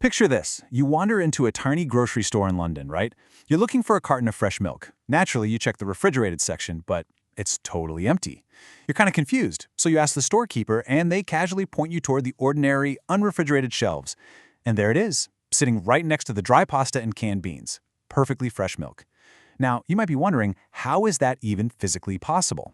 Picture this. You wander into a tiny grocery store in London, right? You're looking for a carton of fresh milk. Naturally, you check the refrigerated section, but it's totally empty. You're kind of confused, so you ask the storekeeper, and they casually point you toward the ordinary, unrefrigerated shelves. And there it is, sitting right next to the dry pasta and canned beans. Perfectly fresh milk. Now, you might be wondering, how is that even physically possible?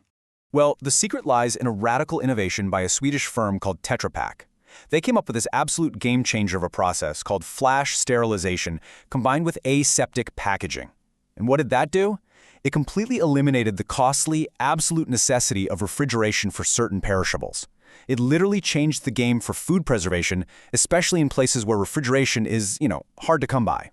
Well, the secret lies in a radical innovation by a Swedish firm called Tetra Pak. They came up with this absolute game-changer of a process called flash sterilization combined with aseptic packaging. And what did that do? It completely eliminated the costly, absolute necessity of refrigeration for certain perishables. It literally changed the game for food preservation, especially in places where refrigeration is, hard to come by.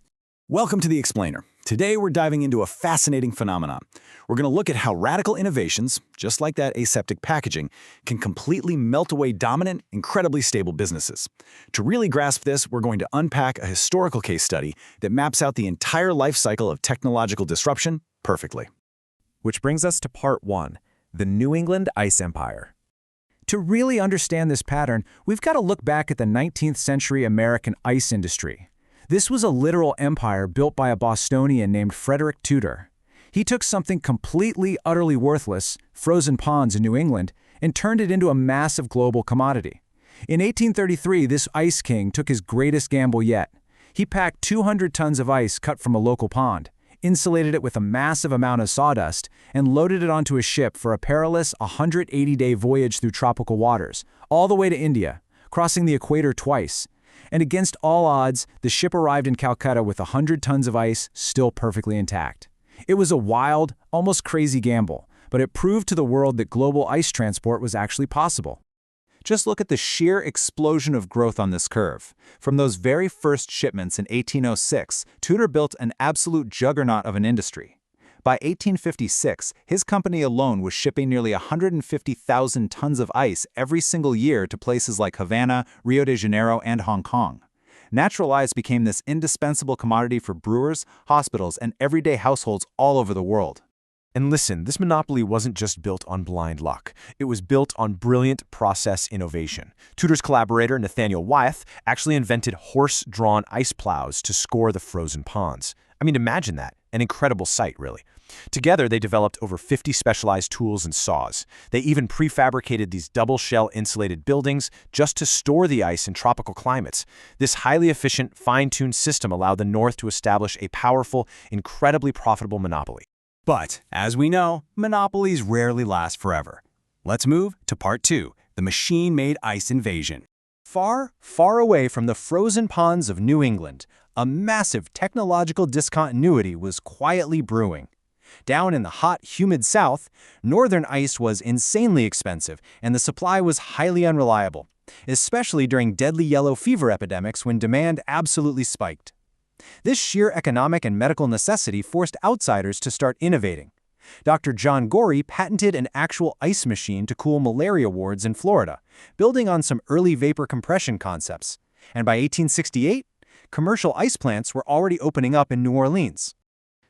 Welcome to The Explainer. Today we're diving into a fascinating phenomenon. We're going to look at how radical innovations, just like that aseptic packaging, can completely melt away dominant, incredibly stable businesses. To really grasp this, we're going to unpack a historical case study that maps out the entire life cycle of technological disruption perfectly. Which brings us to part 1, the New England Ice Empire. To really understand this pattern, we've got to look back at the 19th century American ice industry. This was a literal empire built by a Bostonian named Frederick Tudor. He took something completely, utterly worthless, frozen ponds in New England, and turned it into a massive global commodity. In 1833, this ice king took his greatest gamble yet. He packed 200 tons of ice cut from a local pond, insulated it with a massive amount of sawdust, and loaded it onto a ship for a perilous 180-day voyage through tropical waters, all the way to India, crossing the equator twice. And against all odds, the ship arrived in Calcutta with 100 tons of ice still perfectly intact. It was a wild, almost crazy gamble, but it proved to the world that global ice transport was actually possible. Just look at the sheer explosion of growth on this curve. From those very first shipments in 1806, Tudor built an absolute juggernaut of an industry. By 1856, his company alone was shipping nearly 150,000 tons of ice every single year to places like Havana, Rio de Janeiro, and Hong Kong. Natural ice became this indispensable commodity for brewers, hospitals, and everyday households all over the world. And listen, this monopoly wasn't just built on blind luck. It was built on brilliant process innovation. Tudor's collaborator, Nathaniel Wyeth, actually invented horse-drawn ice plows to score the frozen ponds. I mean, imagine that. An incredible sight, really. Together, they developed over 50 specialized tools and saws. They even prefabricated these double-shell insulated buildings just to store the ice in tropical climates. This highly efficient, fine-tuned system allowed the North to establish a powerful, incredibly profitable monopoly. But, as we know, monopolies rarely last forever. Let's move to part 2, the machine-made ice invasion. Far, far away from the frozen ponds of New England, a massive technological discontinuity was quietly brewing. Down in the hot, humid South, northern ice was insanely expensive and the supply was highly unreliable, especially during deadly yellow fever epidemics when demand absolutely spiked. This sheer economic and medical necessity forced outsiders to start innovating. Dr. John Gorey patented an actual ice machine to cool malaria wards in Florida, building on some early vapor compression concepts. And by 1868, commercial ice plants were already opening up in New Orleans.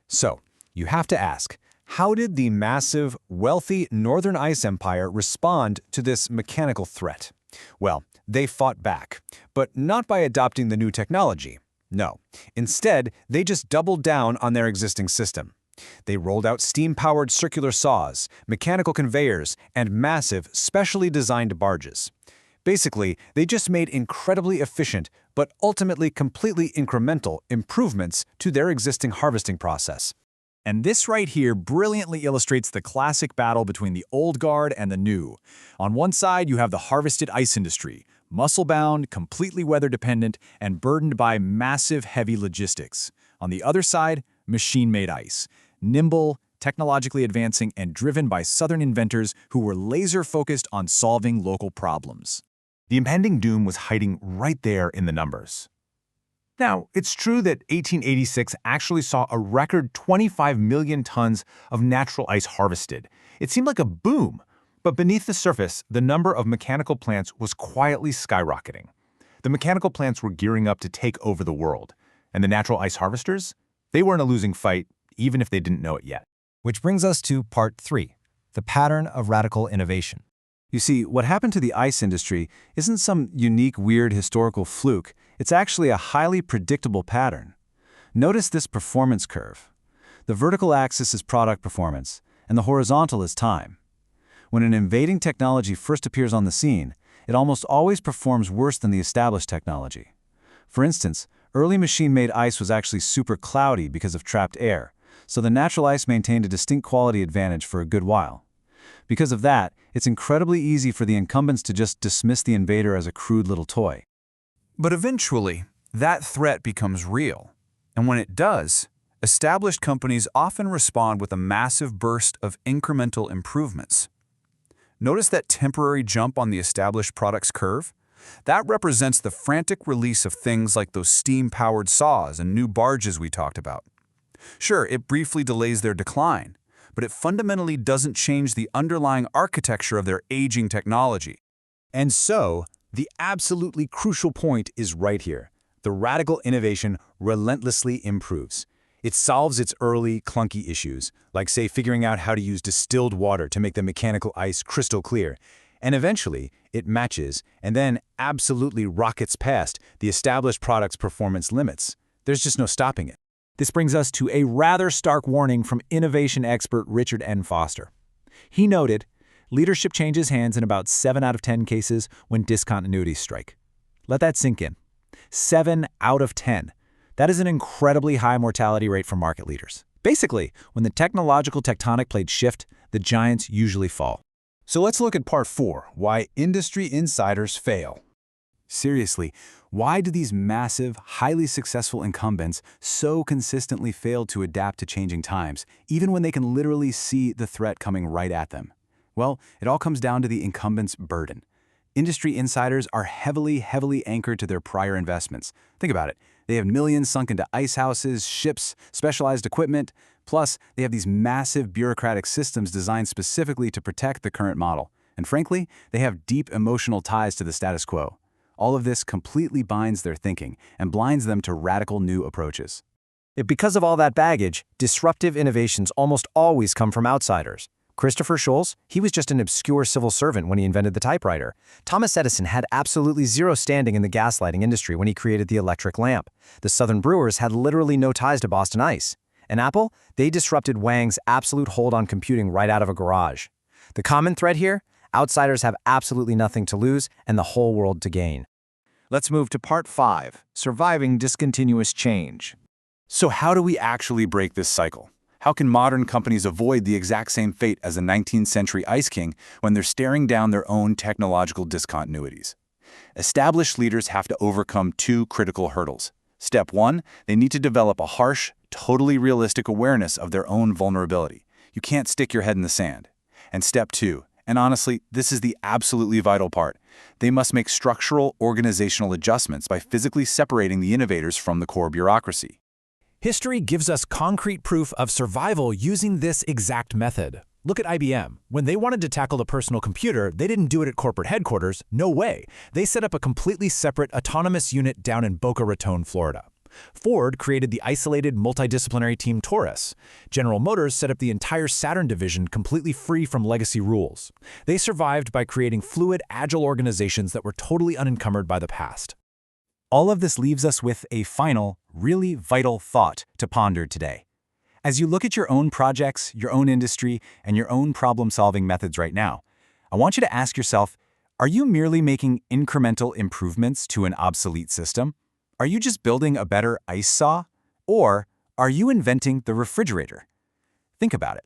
So, you have to ask, how did the massive, wealthy Northern Ice Empire respond to this mechanical threat? Well, they fought back, but not by adopting the new technology. No. Instead, they just doubled down on their existing system. They rolled out steam-powered circular saws, mechanical conveyors, and massive, specially designed barges. Basically, they just made incredibly efficient, but ultimately completely incremental improvements to their existing harvesting process. And this right here brilliantly illustrates the classic battle between the old guard and the new. On one side, you have the harvested ice industry, muscle-bound, completely weather-dependent, and burdened by massive, heavy logistics. On the other side, machine-made ice, nimble, technologically advancing, and driven by Southern inventors who were laser-focused on solving local problems. The impending doom was hiding right there in the numbers. Now, it's true that 1886 actually saw a record 25 million tons of natural ice harvested. It seemed like a boom, but beneath the surface, the number of mechanical plants was quietly skyrocketing. The mechanical plants were gearing up to take over the world, and the natural ice harvesters? They were in a losing fight, even if they didn't know it yet. Which brings us to part 3, the pattern of radical innovation. You see, what happened to the ice industry isn't some unique, weird historical fluke. It's actually a highly predictable pattern. Notice this performance curve. The vertical axis is product performance, and the horizontal is time. When an invading technology first appears on the scene, it almost always performs worse than the established technology. For instance, early machine-made ice was actually super cloudy because of trapped air, so the natural ice maintained a distinct quality advantage for a good while. Because of that, it's incredibly easy for the incumbents to just dismiss the invader as a crude little toy. But eventually, that threat becomes real. And when it does, established companies often respond with a massive burst of incremental improvements. Notice that temporary jump on the established product's curve? That represents the frantic release of things like those steam-powered saws and new barges we talked about. Sure, it briefly delays their decline, but it fundamentally doesn't change the underlying architecture of their aging technology. And so, the absolutely crucial point is right here. The radical innovation relentlessly improves. It solves its early, clunky issues, like say figuring out how to use distilled water to make the mechanical ice crystal clear. And eventually, it matches and then absolutely rockets past the established product's performance limits. There's just no stopping it. This brings us to a rather stark warning from innovation expert Richard N. Foster. He noted, leadership changes hands in about 7 out of 10 cases when discontinuities strike. Let that sink in. 7 out of 10. That is an incredibly high mortality rate for market leaders. Basically, when the technological tectonic plates shift, the giants usually fall. So let's look at part 4, why industry insiders fail. Seriously, why do these massive, highly successful incumbents so consistently fail to adapt to changing times, even when they can literally see the threat coming right at them? Well, it all comes down to the incumbent's burden. Industry insiders are heavily anchored to their prior investments. Think about it. They have millions sunk into ice houses, ships, specialized equipment. Plus, they have these massive bureaucratic systems designed specifically to protect the current model. And frankly, they have deep emotional ties to the status quo. All of this completely binds their thinking and blinds them to radical new approaches. Because of all that baggage, disruptive innovations almost always come from outsiders. Christopher Sholes, he was just an obscure civil servant when he invented the typewriter. Thomas Edison had absolutely zero standing in the gaslighting industry when he created the electric lamp. The Southern Brewers had literally no ties to Boston Ice. And Apple, they disrupted Wang's absolute hold on computing right out of a garage. The common thread here? Outsiders have absolutely nothing to lose and the whole world to gain. Let's move to part 5, surviving discontinuous change. So how do we actually break this cycle? How can modern companies avoid the exact same fate as the 19th century Ice King when they're staring down their own technological discontinuities? Established leaders have to overcome 2 critical hurdles. Step 1, they need to develop a harsh, totally realistic awareness of their own vulnerability. You can't stick your head in the sand. And step 2, and honestly, this is the absolutely vital part, they must make structural, organizational adjustments by physically separating the innovators from the core bureaucracy. History gives us concrete proof of survival using this exact method. Look at IBM. When they wanted to tackle the personal computer, they didn't do it at corporate headquarters. No way. They set up a completely separate autonomous unit down in Boca Raton, Florida. Ford created the isolated multidisciplinary team Taurus. General Motors set up the entire Saturn division completely free from legacy rules. They survived by creating fluid, agile organizations that were totally unencumbered by the past. All of this leaves us with a final, really vital thought to ponder today. As you look at your own projects, your own industry, and your own problem-solving methods right now, I want you to ask yourself, are you merely making incremental improvements to an obsolete system? Are you just building a better ice saw? Or are you inventing the refrigerator? Think about it.